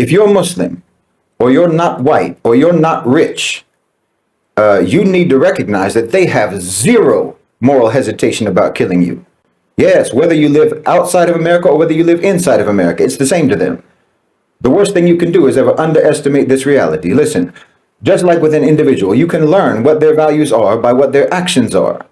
if you're Muslim, or you're not white, or you're not rich, you need to recognize that they have zero moral hesitation about killing you. Yes, whether you live outside of America or whether you live inside of America, it's the same to them. The worst thing you can do is ever underestimate this reality. Listen, just like with an individual, you can learn what their values are by what their actions are.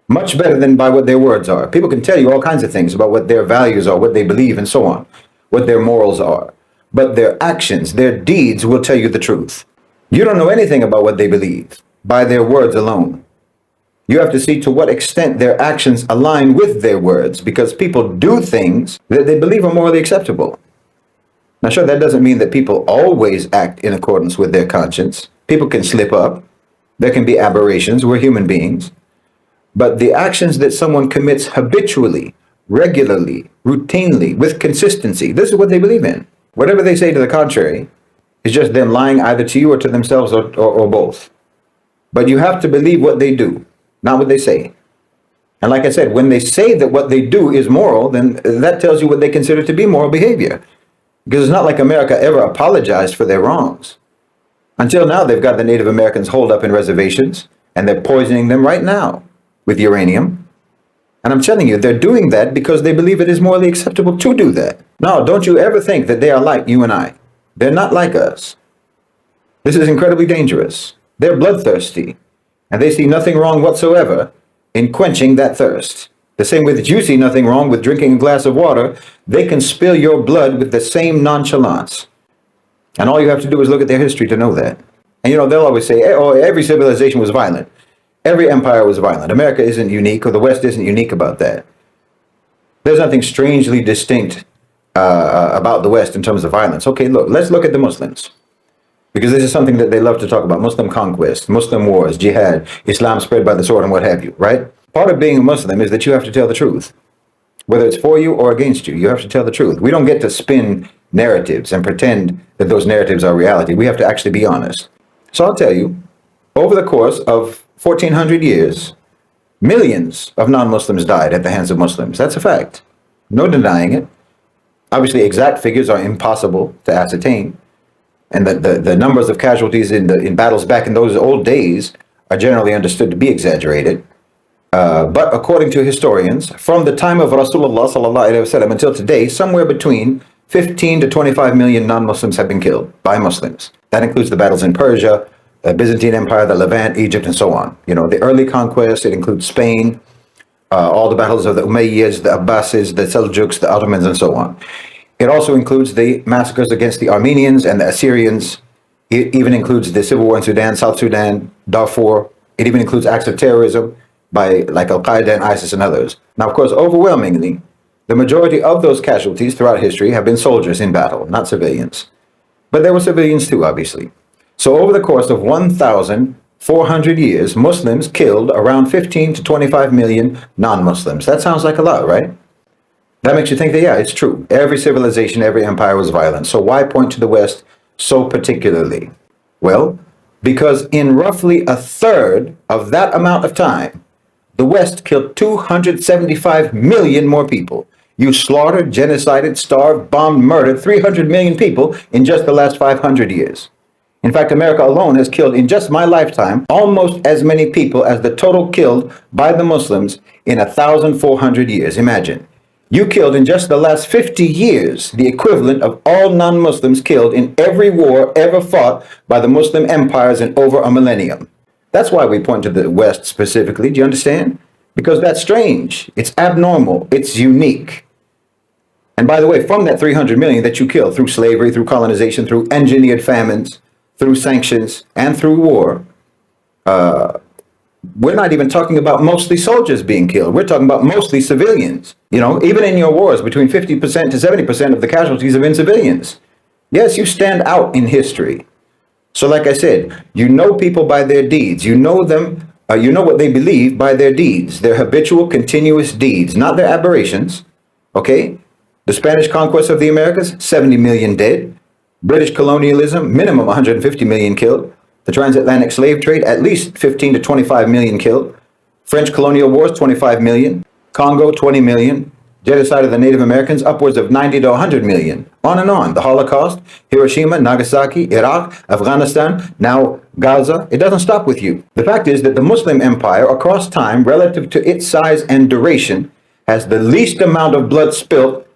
Much better than by what their words are. People can tell you all kinds of things about what their values are, what they believe, and so on, what their morals are. But their actions, their deeds will tell you the truth. You don't know anything about what they believe by their words alone. You have to see to what extent their actions align with their words, because people do things that they believe are morally acceptable. Now, sure, that doesn't mean that people always act in accordance with their conscience. People can slip up. There can be aberrations. We're human beings. But the actions that someone commits habitually, regularly, routinely, with consistency, this is what they believe in. Whatever they say to the contrary is just them lying either to you or to themselves, or both. But you have to believe what they do, not what they say. And like I said, when they say that what they do is moral, then that tells you what they consider to be moral behavior. Because it's not like America ever apologized for their wrongs. Until now, they've got the Native Americans holed up in reservations, and they're poisoning them right now with uranium. And I'm telling you, they're doing that because they believe it is morally acceptable to do that. Now, don't you ever think that they are like you and I. They're not like us. This is incredibly dangerous. They're bloodthirsty, and they see nothing wrong whatsoever in quenching that thirst. The same way that you see nothing wrong with drinking a glass of water, they can spill your blood with the same nonchalance. And all you have to do is look at their history to know that. And they'll always say, oh, every civilization was violent. Every empire was violent. America isn't unique, or the West isn't unique about that. There's nothing strangely distinct about the West in terms of violence. Okay, look, let's look at the Muslims. Because this is something that they love to talk about. Muslim conquest, Muslim wars, jihad, Islam spread by the sword, and what have you, right? Part of being a Muslim is that you have to tell the truth. Whether it's for you or against you, you have to tell the truth. We don't get to spin narratives and pretend that those narratives are reality. We have to actually be honest. So I'll tell you, over the course of 1400 years, millions of non-Muslims died at the hands of Muslims. That's a fact. No denying it. Obviously, exact figures are impossible to ascertain. And the numbers of casualties in battles back in those old days are generally understood to be exaggerated. But according to historians, from the time of Rasulullah sallallahu alaihi wasallam until today, somewhere between 15 to 25 million non-Muslims have been killed by Muslims. That includes the battles in Persia, the Byzantine Empire, the Levant, Egypt, and so on. The early conquest, it includes Spain, all the battles of the Umayyads, the Abbasids, the Seljuks, the Ottomans, and so on. It also includes the massacres against the Armenians and the Assyrians. It even includes the civil war in Sudan, South Sudan, Darfur. It even includes acts of terrorism by like Al-Qaeda and ISIS and others. Now, of course, overwhelmingly, the majority of those casualties throughout history have been soldiers in battle, not civilians. But there were civilians too, obviously. So over the course of 1,400 years, Muslims killed around 15 to 25 million non-Muslims. That sounds like a lot, right? That makes you think that, yeah, it's true. Every civilization, every empire was violent. So why point to the West so particularly? Well, because in roughly a third of that amount of time, the West killed 275 million more people. You slaughtered, genocided, starved, bombed, murdered 300 million people in just the last 500 years. In fact, America alone has killed in just my lifetime almost as many people as the total killed by the Muslims in 1,400 years. Imagine. You killed in just the last 50 years the equivalent of all non-Muslims killed in every war ever fought by the Muslim empires in over a millennium. That's why we point to the West specifically. Do you understand? Because that's strange. It's abnormal. It's unique. And by the way, from that 300 million that you killed through slavery, through colonization, through engineered famines, through sanctions, and through war, we're not even talking about mostly soldiers being killed. We're talking about mostly civilians. Even in your wars, between 50% to 70% of the casualties have been civilians. Yes, you stand out in history. So like I said, you know people by their deeds. You know them, you know what they believe by their deeds, their habitual, continuous deeds, not their aberrations. Okay? The Spanish conquest of the Americas, 70 million dead. British colonialism, minimum 150 million killed. The transatlantic slave trade, at least 15 to 25 million killed. French colonial wars, 25 million. Congo, 20 million. Genocide of the Native Americans, upwards of 90 to 100 million. On and on. The Holocaust, Hiroshima, Nagasaki, Iraq, Afghanistan, now Gaza. It doesn't stop with you. The fact is that the Muslim empire, across time, relative to its size and duration, has the least amount of blood spilt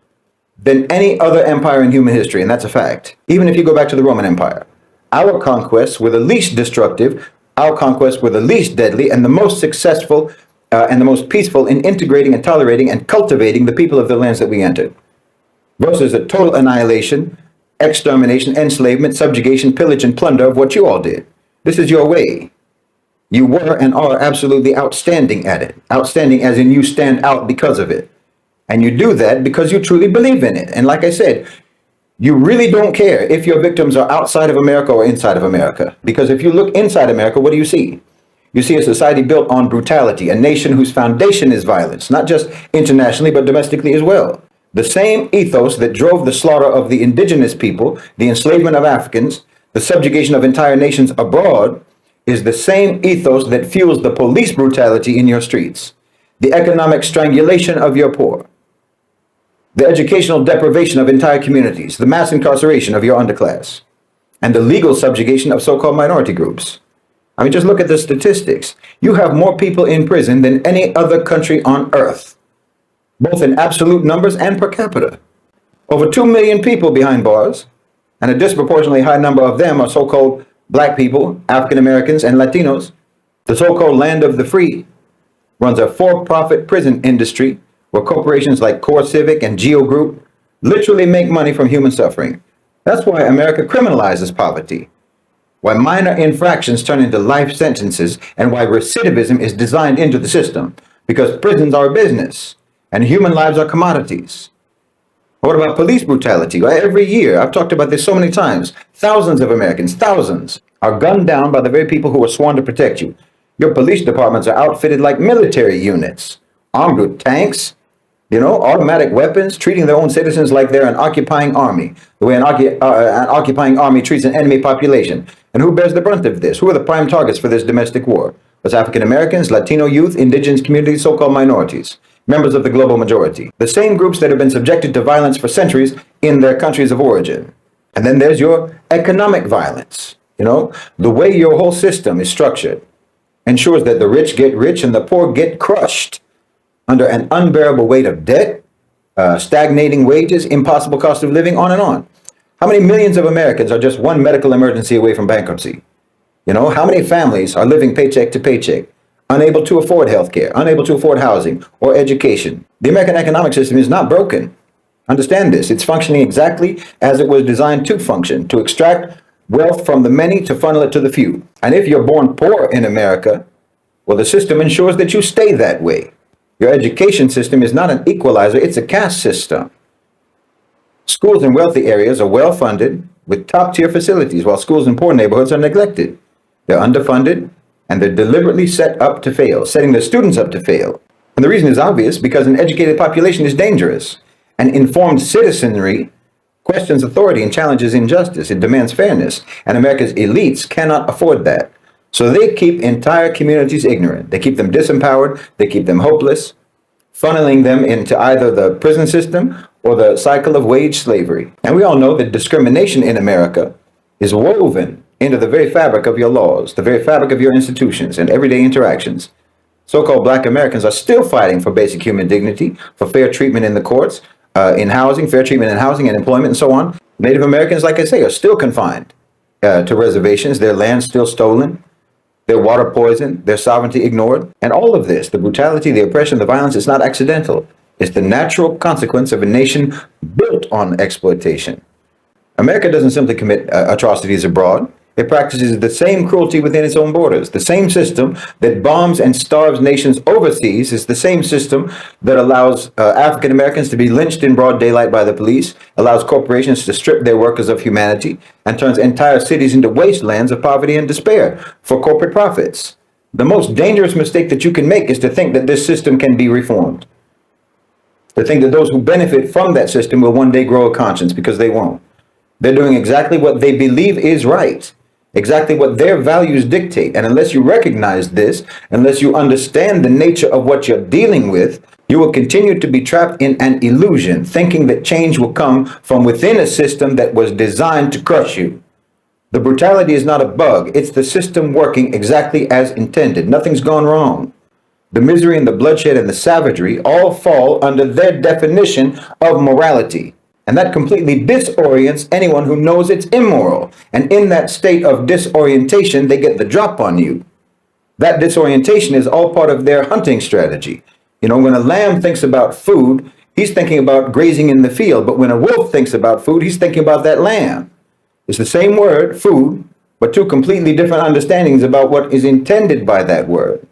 than any other empire in human history, and that's a fact. Even if you go back to the Roman Empire. Our conquests were the least destructive, our conquests were the least deadly, and the most successful and the most peaceful in integrating and tolerating and cultivating the people of the lands that we entered. Versus a total annihilation, extermination, enslavement, subjugation, pillage, and plunder of what you all did. This is your way. You were and are absolutely outstanding at it. Outstanding as in you stand out because of it. And you do that because you truly believe in it. And like I said, you really don't care if your victims are outside of America or inside of America. Because if you look inside America, what do you see? You see a society built on brutality, a nation whose foundation is violence, not just internationally, but domestically as well. The same ethos that drove the slaughter of the indigenous people, the enslavement of Africans, the subjugation of entire nations abroad, is the same ethos that fuels the police brutality in your streets, the economic strangulation of your poor, the educational deprivation of entire communities, the mass incarceration of your underclass, and the legal subjugation of so-called minority groups. I mean, just look at the statistics. You have more people in prison than any other country on earth, both in absolute numbers and per capita. Over 2 million people behind bars, and a disproportionately high number of them are so-called black people, African Americans, and Latinos. The so-called land of the free runs a for-profit prison industry where corporations like CoreCivic and Geo Group literally make money from human suffering. That's why America criminalizes poverty, why minor infractions turn into life sentences, and why recidivism is designed into the system, because prisons are a business and human lives are commodities. What about police brutality? Well, every year, I've talked about this so many times, thousands of Americans, thousands, are gunned down by the very people who were sworn to protect you. Your police departments are outfitted like military units, armed with tanks, automatic weapons, treating their own citizens like they're an occupying army, the way an occupying army treats an enemy population. And who bears the brunt of this? Who are the prime targets for this domestic war? It's African Americans, Latino youth, indigenous communities, so-called minorities, members of the global majority. The same groups that have been subjected to violence for centuries in their countries of origin. And then there's your economic violence. The way your whole system is structured ensures that the rich get rich and the poor get crushed under an unbearable weight of debt, stagnating wages, impossible cost of living, on and on. How many millions of Americans are just one medical emergency away from bankruptcy? How many families are living paycheck to paycheck, unable to afford healthcare, unable to afford housing or education? The American economic system is not broken. Understand this. It's functioning exactly as it was designed to function, to extract wealth from the many to funnel it to the few. And if you're born poor in America, well, the system ensures that you stay that way. Your education system is not an equalizer, it's a caste system. Schools in wealthy areas are well funded with top-tier facilities, while schools in poor neighborhoods are neglected. They're underfunded, and they're deliberately set up to fail, setting their students up to fail. And the reason is obvious, because an educated population is dangerous. An informed citizenry questions authority and challenges injustice. It demands fairness, and America's elites cannot afford that. So they keep entire communities ignorant. They keep them disempowered. They keep them hopeless, funneling them into either the prison system or the cycle of wage slavery. And we all know that discrimination in America is woven into the very fabric of your laws, the very fabric of your institutions and everyday interactions. So-called Black Americans are still fighting for basic human dignity, for fair treatment in the courts, in housing, fair treatment in housing and employment and so on. Native Americans, like I say, are still confined to reservations, their land still stolen, their water poisoned, their sovereignty ignored. And all of this, the brutality, the oppression, the violence, is not accidental. It's the natural consequence of a nation built on exploitation. America doesn't simply commit atrocities abroad. It practices the same cruelty within its own borders. The same system that bombs and starves nations overseas is the same system that allows African Americans to be lynched in broad daylight by the police, allows corporations to strip their workers of humanity, and turns entire cities into wastelands of poverty and despair for corporate profits. The most dangerous mistake that you can make is to think that this system can be reformed. To think that those who benefit from that system will one day grow a conscience, because they won't. They're doing exactly what they believe is right. Exactly what their values dictate. And unless you recognize this, unless you understand the nature of what you're dealing with, You will continue to be trapped in an illusion, thinking that change will come from within a system that was designed to crush you. The brutality is not a bug. It's the system working exactly as intended. Nothing's gone wrong. The misery and the bloodshed and the savagery all fall under their definition of morality. And that completely disorients anyone who knows it's immoral. And in that state of disorientation, they get the drop on you. That disorientation is all part of their hunting strategy. You know, when a lamb thinks about food, he's thinking about grazing in the field. But when a wolf thinks about food, he's thinking about that lamb. It's the same word, food, but two completely different understandings about what is intended by that word.